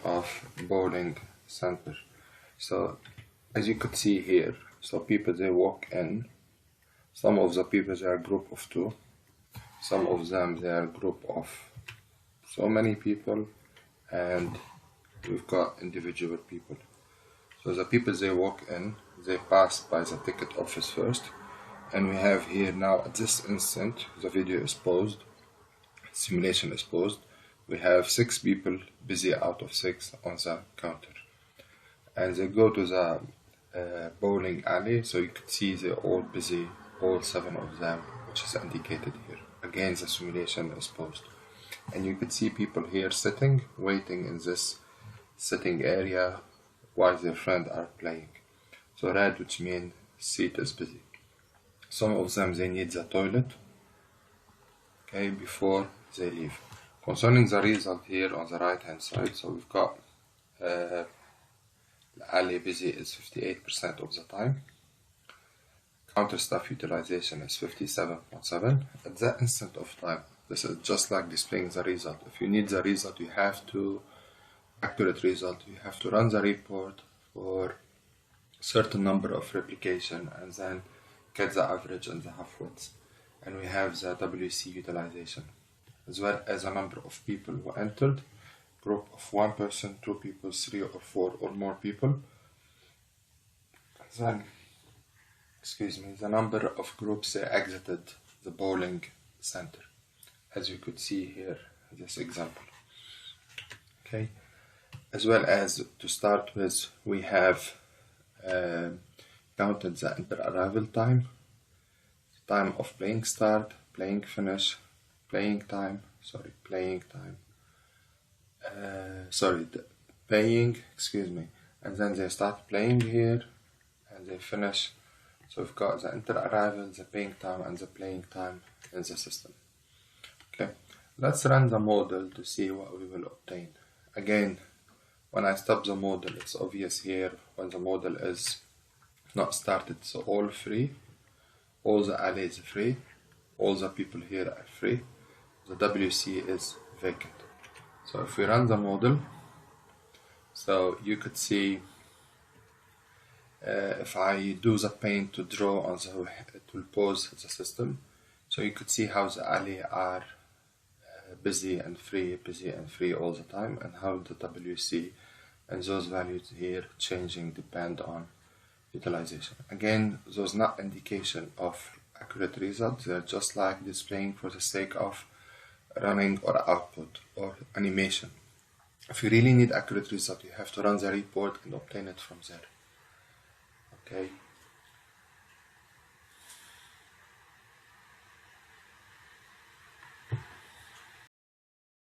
of bowling center. So as you could see here, so people they walk in. Some of the people they are a group of 2. Some of them they are a group of so many people, and we've got individual people. So the people they walk in, they pass by the ticket office first, and we have here now at this instant, the video is paused, simulation is paused. We have 6 people busy out of 6 on the counter, and they go to the bowling alley. So you could see they're all busy, all 7 of them, which is indicated here. Again, the simulation is paused, and you could see people here sitting, waiting in this sitting area while their friends are playing. So red, which means seat is busy. Some of them they need the toilet, okay, before they leave. Concerning the result here on the right hand side, so we've got the alley busy is 58% of the time. Counter staff utilization is 57.7. At that instant of time, this is just like displaying the result. If you need the result, you have to accurate result. You have to run the report for certain number of replication and then get the average and the half widths. And we have the WC utilization, as well as a number of people who entered, group of 1 person, 2 people, 3 or 4 or more people. Then, the number of groups that exited the bowling center, as you could see here in this example. Okay, as well as to start with, we have counted the inter-arrival time, time of playing start, playing finish, paying time, and then they start playing here and they finish. So we've got the inter-arrival, the paying time, and the playing time in the system. Okay, let's run the model to see what we will obtain. Again, when I stop the model, it's obvious here when the model is not started. So all free, all the alley is free, all the people here are free, the WC is vacant. So if we run the model, so you could see if I do the paint to draw on the, it will pause the system. So you could see how the alley are busy and free all the time, and how the WC and those values here changing depend on utilization. Again, those not indication of accurate results, they're just like displaying for the sake of running or output or animation. If you really need accurate result, you have to run the report and obtain it from there. Okay.